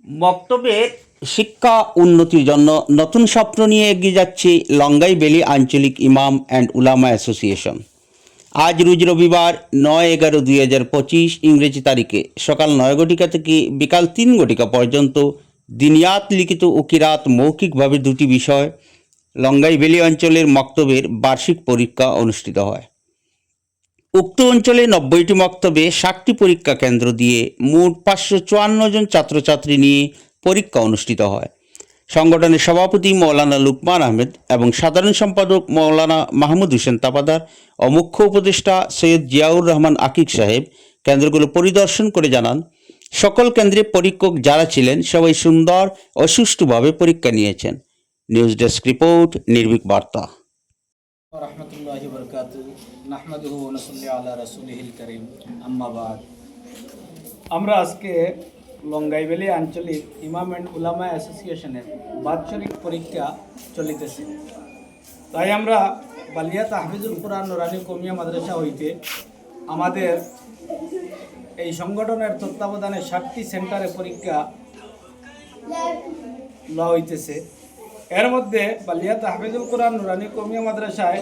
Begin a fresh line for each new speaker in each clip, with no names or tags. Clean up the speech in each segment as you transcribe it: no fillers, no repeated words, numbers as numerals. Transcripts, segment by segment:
বক্তব্যের শিক্ষা উন্নতির জন্য নতুন স্বপ্ন নিয়ে এগিয়ে যাচ্ছে লঙ্গাই ভ্যালি আঞ্চলিক ইমাম অ্যান্ড উলামা অ্যাসোসিয়েশন। আজ রোজ রবিবার 9/11/2025 ইংরেজি তারিখে সকাল 9 ঘটিকা থেকে বিকাল 3 ঘটিকা পর্যন্ত দিনিয়াত লিখিত ও কিরাত মৌখিকভাবে দুটি বিষয় লঙ্গাই ভ্যালি অঞ্চলের মক্তবের বার্ষিক পরীক্ষা অনুষ্ঠিত হয়। উক্ত অঞ্চলে 90টি মক্তবে 60টি পরীক্ষা কেন্দ্র দিয়ে মোট 554 জন ছাত্রছাত্রী নিয়ে পরীক্ষা অনুষ্ঠিত হয়। সংগঠনের সভাপতি মৌলানা লুকমান আহমেদ এবং সাধারণ সম্পাদক মৌলানা মাহমুদ হোসেন তাপাদার ও মুখ্য উপদেষ্টা সৈয়দ জিয়াউর রহমান আকিক সাহেব কেন্দ্রগুলো পরিদর্শন করে জানান, সকল কেন্দ্রে পরীক্ষক যারা ছিলেন সবাই সুন্দর ও সুষ্ঠুভাবে পরীক্ষা নিয়েছেন। নিউজ ডেস্ক রিপোর্ট, নির্ভীক বার্তা।
রহমতুল্লাহি বরকাতুহু নাহমাদুহু ওয়া নুসাল্লি আলা রাসূলিহিল কারীম আম্মা বাদ। আমরা আজকে লঙ্গাই ভ্যালি আঞ্চলিক ইমাম অ্যান্ড উলামা অ্যাসোসিয়েশনের বাৎসরিক পরীক্ষা চলিতেছে, তাই আমরা বালিয়া তাহফিজুল কুরআন নুরানী কওমিয়া মাদ্রাসা হইতে আমাদের এই সংগঠনের তত্ত্বাবধানে 60টি সেন্টারে পরীক্ষা লওয়া হইতেছে। এর মধ্যে বালিয়া তাহফিজুল কুরআন নুরানী কওমিয়া মাদ্রাসায়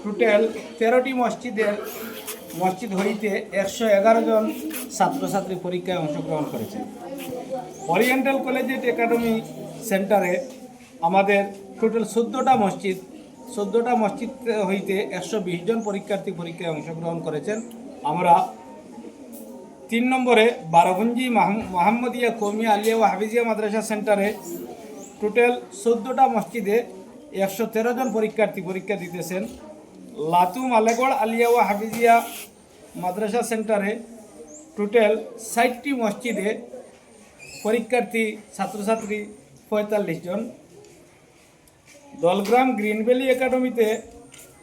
টোটাল 13টি মসজিদ হইতে 111 জন ছাত্রছাত্রী পরীক্ষায় অংশগ্রহণ করেছে। ওরিয়েন্টাল কলেজিয়েট একাডেমি সেন্টারে আমাদের টোটাল 14টা মসজিদ হইতে 120 জন পরীক্ষার্থী পরীক্ষায় অংশগ্রহণ করেছেন। আমরা 3 নম্বরে বারোগঞ্জি মোহাম্মদিয়া কওমিয়া আলিয়া ও হাফিজিয়া মাদ্রাসা সেন্টারে টোটাল 14টা মসজিদে 113 জন পরীক্ষার্থী পরীক্ষা দিতেছেন। লাতু মালেগড় আলিয়া ও হাফিজিয়া মাদ্রাসা সেন্টারে টোটাল 60টি মসজিদে পরীক্ষার্থী ছাত্রছাত্রী 45 জন। দলগ্রাম গ্রিন ভ্যালি একাডেমিতে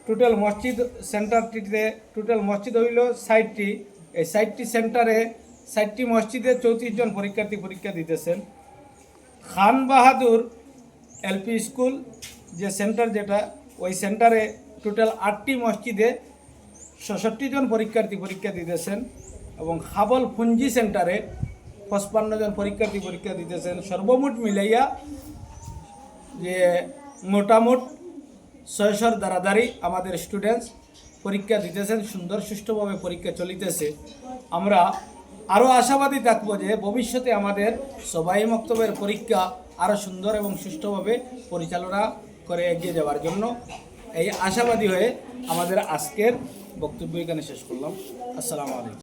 টোটাল মসজিদ সেন্টারটিতে টোটাল মসজিদ হইল 60টি। এই 60টি সেন্টারে 60টি মসজিদে 34 জন পরীক্ষার্থী পরীক্ষা দিতেছেন। খান বাহাদুর এলপি স্কুল যে সেন্টার, যেটা ওই সেন্টারে টোটাল 8টি মসজিদে 66 জন পরীক্ষার্থী পরীক্ষা দিতেছেন এবং খাবল পুঞ্জি সেন্টারে 55 জন পরীক্ষার্থী পরীক্ষা দিতেছেন। সর্বমোট মিলাইয়া যে মোটামুট 600 দাঁড়াদাঁড়ি আমাদের স্টুডেন্টস পরীক্ষা দিতেছেন। সুন্দর সুষ্ঠুভাবে পরীক্ষা চলিতেছে। আমরা আরও আশাবাদী থাকবো যে ভবিষ্যতে আমাদের সবাই মক্তবের পরীক্ষা আরও সুন্দর এবং সুষ্ঠুভাবে পরিচালনা করে এগিয়ে যাওয়ার জন্য এই আশাবাদী হয়ে আমাদের আজকের বক্তব্য এখানে শেষ করলাম। আসসালামু আলাইকুম।